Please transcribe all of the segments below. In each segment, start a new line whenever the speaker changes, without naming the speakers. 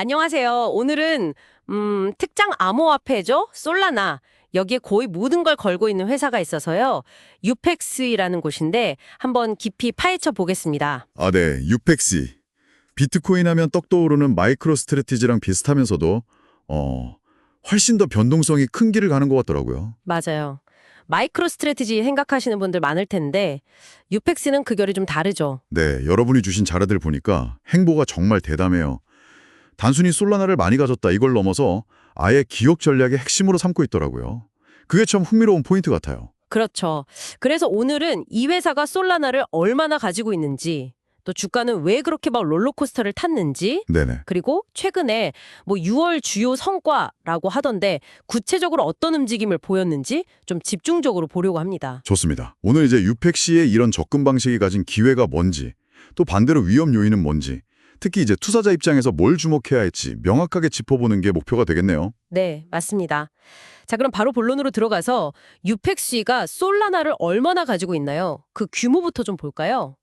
안녕하세요. 오늘은 특장 암호화폐죠. 솔라나. 여기에 거의 모든 걸 걸고 있는 회사가 있어서요. 유펙스라는 곳인데 한번 깊이 파헤쳐 보겠습니다.
아, 네. 유펙시. 비트코인 하면 떡 떠오르는 마이크로 스트래티지랑 비슷하면서도 훨씬 더 변동성이 큰 길을 가는 것 같더라고요.
맞아요. 마이크로 스트래티지 생각하시는 분들 많을 텐데 유펙스는 그 결이 좀 다르죠.
네, 여러분이 주신 자료들 보니까 행보가 정말 대담해요. 단순히 솔라나를 많이 가졌다 이걸 넘어서 아예 기업 전략의 핵심으로 삼고 있더라고요. 그게 참 흥미로운 포인트 같아요.
그렇죠. 그래서 오늘은 이 회사가 솔라나를 얼마나 가지고 있는지, 또 주가는 왜 그렇게 막 롤러코스터를 탔는지,
네네.
그리고 최근에 뭐 6월 주요 성과라고 하던데 구체적으로 어떤 움직임을 보였는지 좀 집중적으로 보려고 합니다.
좋습니다. 오늘 이제 유펙시의 이런 접근 방식이 가진 기회가 뭔지, 또 반대로 위험 요인은 뭔지, 특히 이제 투자자 입장에서 뭘 주목해야 할지 명확하게 짚어보는 게 목표가 되겠네요.
네, 맞습니다. 자, 그럼 바로 본론으로 들어가서 유펙시가 솔라나를 얼마나 가지고 있나요? 그 규모부터 좀 볼까요?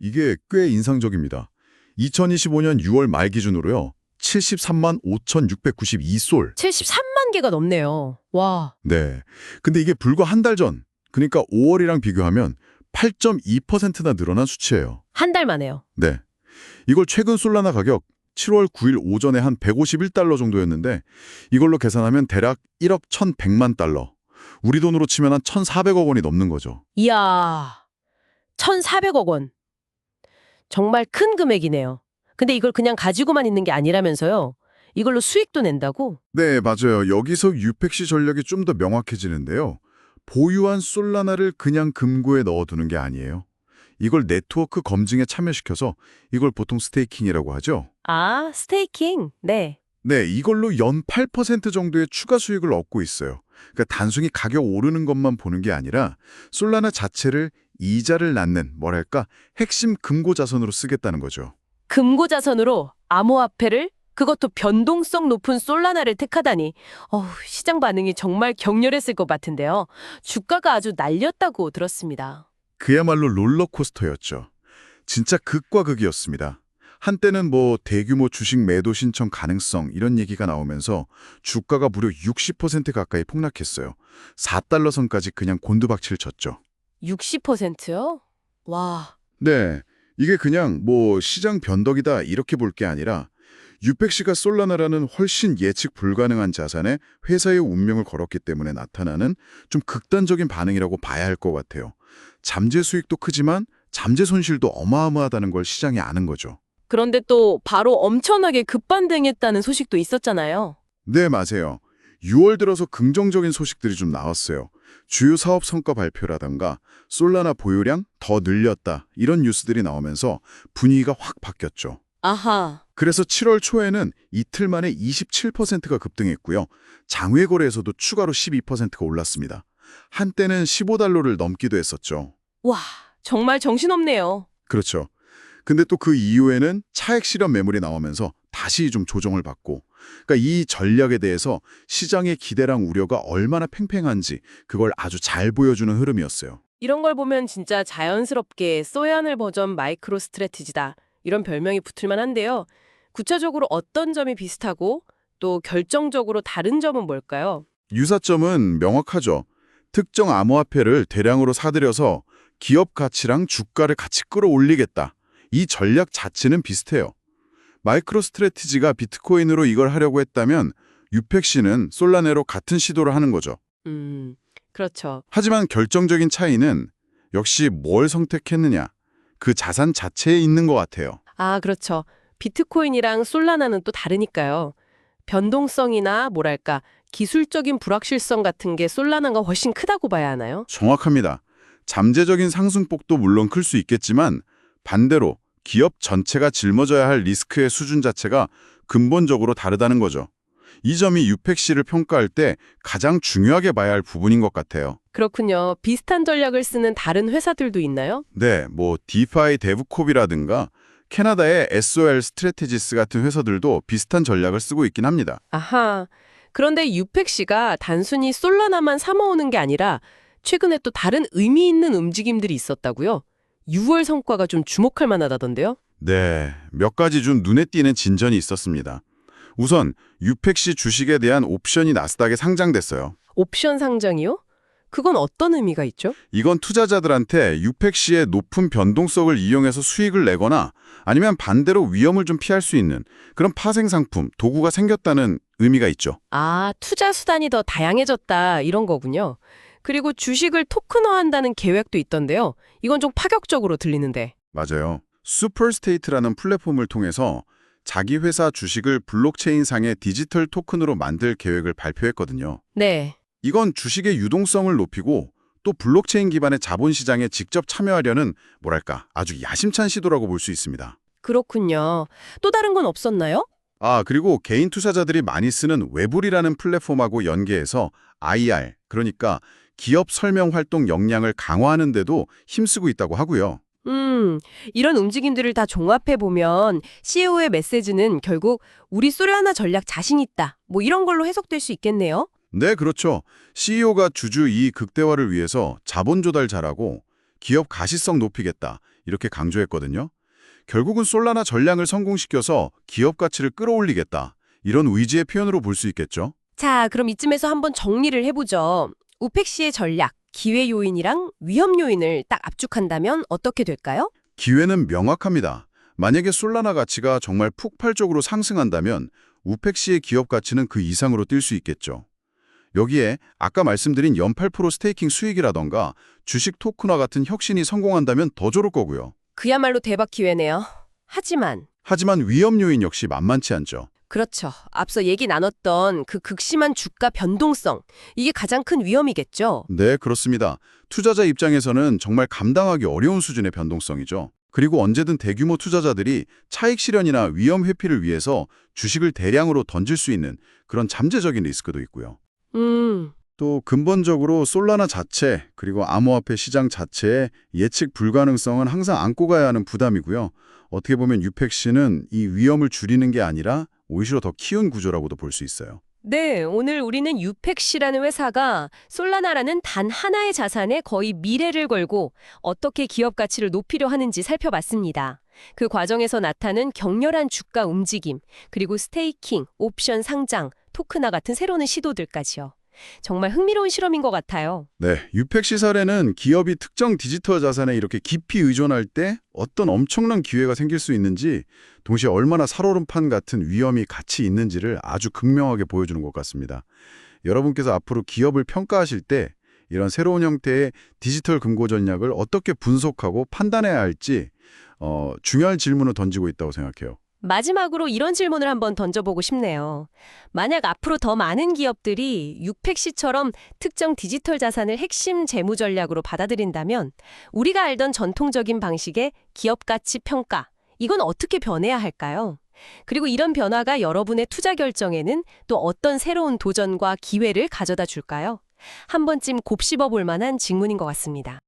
이게 꽤 인상적입니다. 2025년 6월 말 기준으로요. 73만 5,692솔.
73만 개가 넘네요. 와,
네. 근데 이게 불과 한 달 전, 그러니까 5월이랑 비교하면 8.2%나 늘어난 수치예요.
한 달 만에요.
네. 이걸 최근 솔라나 가격 7월 9일 오전에 한 151달러 정도였는데 이걸로 계산하면 대략 1억 1,100만 달러. 우리 돈으로 치면 한 1,400억 원이 넘는 거죠.
이야, 1,400억 원. 정말 큰 금액이네요. 근데 이걸 그냥 가지고만 있는 게 아니라면서요. 이걸로 수익도 낸다고?
네, 맞아요. 여기서 유펙시 전략이 좀 더 명확해지는데요. 보유한 솔라나를 그냥 금고에 넣어두는 게 아니에요. 이걸 네트워크 검증에 참여시켜서 이걸 보통 스테이킹이라고 하죠.
아, 스테이킹. 네.
네, 이걸로 연 8% 정도의 추가 수익을 얻고 있어요. 그러니까 단순히 가격 오르는 것만 보는 게 아니라 솔라나 자체를 이자를 낳는 뭐랄까 핵심 금고 자산으로 쓰겠다는 거죠.
금고 자산으로 암호화폐를 그것도 변동성 높은 솔라나를 택하다니. 시장 반응이 정말 격렬했을 것 같은데요. 주가가 아주 날렸다고 들었습니다.
그야말로 롤러코스터였죠. 진짜 극과 극이었습니다. 한때는 뭐 대규모 주식 매도 신청 가능성 이런 얘기가 나오면서 주가가 무려 60% 가까이 폭락했어요. 4달러 선까지 그냥 곤두박질 쳤죠.
60%요? 와.
네, 이게 그냥 뭐 시장 변덕이다 이렇게 볼 게 아니라 유펙시가 솔라나라는 훨씬 예측 불가능한 자산에 회사의 운명을 걸었기 때문에 나타나는 좀 극단적인 반응이라고 봐야 할 것 같아요. 잠재 수익도 크지만 잠재 손실도 어마어마하다는 걸 시장이 아는 거죠.
그런데 또 바로 엄청나게 급반등했다는 소식도 있었잖아요.
네, 맞아요. 6월 들어서 긍정적인 소식들이 좀 나왔어요. 주요 사업 성과 발표라던가 솔라나 보유량 더 늘렸다 이런 뉴스들이 나오면서 분위기가 확 바뀌었죠.
아하.
그래서 7월 초에는 이틀 만에 27%가 급등했고요. 장외 거래에서도 추가로 12%가 올랐습니다. 한때는 15달러를 넘기도 했었죠.
와, 정말 정신없네요.
그렇죠. 근데 또 그 이후에는 차액 실현 매물이 나오면서 다시 좀 조정을 받고 그러니까 이 전략에 대해서 시장의 기대랑 우려가 얼마나 팽팽한지 그걸 아주 잘 보여주는 흐름이었어요.
이런 걸 보면 진짜 자연스럽게 소야늘 버전 마이크로 스트래티지다. 이런 별명이 붙을 만한데요. 구체적으로 어떤 점이 비슷하고 또 결정적으로 다른 점은 뭘까요?
유사점은 명확하죠. 특정 암호화폐를 대량으로 사들여서 기업 가치랑 주가를 같이 끌어올리겠다. 이 전략 자체는 비슷해요. 마이크로 스트래티지가 비트코인으로 이걸 하려고 했다면 유펙시는 솔라네로 같은 시도를 하는 거죠.
그렇죠.
하지만 결정적인 차이는 역시 뭘 선택했느냐, 그 자산 자체에 있는 것 같아요.
아, 그렇죠. 비트코인이랑 솔라나는 또 다르니까요. 변동성이나 뭐랄까 기술적인 불확실성 같은 게 솔라나가 훨씬 크다고 봐야 하나요?
정확합니다. 잠재적인 상승폭도 물론 클 수 있겠지만 반대로 기업 전체가 짊어져야 할 리스크의 수준 자체가 근본적으로 다르다는 거죠. 이 점이 유펙시를 평가할 때 가장 중요하게 봐야 할 부분인 것 같아요.
그렇군요. 비슷한 전략을 쓰는 다른 회사들도 있나요?
네, 뭐 디파이 데브콥이라든가 캐나다의 SOL 스트래테지스 같은 회사들도 비슷한 전략을 쓰고 있긴 합니다.
아하. 그런데 유펙시가 단순히 솔라나만 삼아오는 게 아니라 최근에 또 다른 의미 있는 움직임들이 있었다고요? 6월 성과가 좀 주목할 만하다던데요?
네, 몇 가지 좀 눈에 띄는 진전이 있었습니다. 우선 유팩시 주식에 대한 옵션이 나스닥에 상장됐어요.
옵션 상장이요? 그건 어떤 의미가 있죠?
이건 투자자들한테 유팩시의 높은 변동성을 이용해서 수익을 내거나 아니면 반대로 위험을 좀 피할 수 있는 그런 파생 상품, 도구가 생겼다는 의미가 있죠.
아, 투자 수단이 더 다양해졌다 이런 거군요. 그리고 주식을 토큰화한다는 계획도 있던데요. 이건 좀 파격적으로 들리는데.
맞아요. 슈퍼스테이트라는 플랫폼을 통해서 자기 회사 주식을 블록체인상의 디지털 토큰으로 만들 계획을 발표했거든요.
네.
이건 주식의 유동성을 높이고 또 블록체인 기반의 자본시장에 직접 참여하려는 뭐랄까 아주 야심찬 시도라고 볼 수 있습니다.
그렇군요. 또 다른 건 없었나요?
아, 그리고 개인 투자자들이 많이 쓰는 웨불이라는 플랫폼하고 연계해서 IR, 그러니까 기업 설명 활동 역량을 강화하는 데도 힘쓰고 있다고 하고요.
이런 움직임들을 다 종합해보면 CEO의 메시지는 결국 우리 소리하나 전략 자신 있다. 뭐 이런 걸로 해석될 수 있겠네요.
네, 그렇죠. CEO가 주주 이익 극대화를 위해서 자본 조달 잘하고 기업 가시성 높이겠다 이렇게 강조했거든요. 결국은 솔라나 전략을 성공시켜서 기업 가치를 끌어올리겠다 이런 의지의 표현으로 볼 수 있겠죠.
자, 그럼 이쯤에서 한번 정리를 해보죠. 우펙시의 전략, 기회 요인이랑 위험 요인을 딱 압축한다면 어떻게 될까요?
기회는 명확합니다. 만약에 솔라나 가치가 정말 폭발적으로 상승한다면 우펙시의 기업 가치는 그 이상으로 뛸 수 있겠죠. 여기에 아까 말씀드린 연 8% 스테이킹 수익이라던가 주식 토큰화 같은 혁신이 성공한다면 더 좋을 거고요.
그야말로 대박 기회네요. 하지만
위험 요인 역시 만만치 않죠.
그렇죠. 앞서 얘기 나눴던 그 극심한 주가 변동성, 이게 가장 큰 위험이겠죠.
네, 그렇습니다. 투자자 입장에서는 정말 감당하기 어려운 수준의 변동성이죠. 그리고 언제든 대규모 투자자들이 차익 실현이나 위험 회피를 위해서 주식을 대량으로 던질 수 있는 그런 잠재적인 리스크도 있고요. 또 근본적으로 솔라나 자체 그리고 암호화폐 시장 자체의 예측 불가능성은 항상 안고 가야 하는 부담이고요. 어떻게 보면 유팩시는 이 위험을 줄이는 게 아니라 오히려 더 키운 구조라고도 볼 수 있어요.
네, 오늘 우리는 유팩시라는 회사가 솔라나라는 단 하나의 자산에 거의 미래를 걸고 어떻게 기업 가치를 높이려 하는지 살펴봤습니다. 그 과정에서 나타난 격렬한 주가 움직임, 그리고 스테이킹, 옵션 상장, 토큰화 같은 새로운 시도들까지요. 정말 흥미로운 실험인 것 같아요.
네, 유팩시 사례는 기업이 특정 디지털 자산에 이렇게 깊이 의존할 때 어떤 엄청난 기회가 생길 수 있는지, 동시에 얼마나 살얼음판 같은 위험이 같이 있는지를 아주 극명하게 보여주는 것 같습니다. 여러분께서 앞으로 기업을 평가하실 때 이런 새로운 형태의 디지털 금고 전략을 어떻게 분석하고 판단해야 할지 중요한 질문을 던지고 있다고 생각해요.
마지막으로 이런 질문을 한번 던져보고 싶네요. 만약 앞으로 더 많은 기업들이 유팩시처럼 특정 디지털 자산을 핵심 재무 전략으로 받아들인다면 우리가 알던 전통적인 방식의 기업 가치 평가, 이건 어떻게 변해야 할까요? 그리고 이런 변화가 여러분의 투자 결정에는 또 어떤 새로운 도전과 기회를 가져다 줄까요? 한 번쯤 곱씹어 볼 만한 질문인 것 같습니다.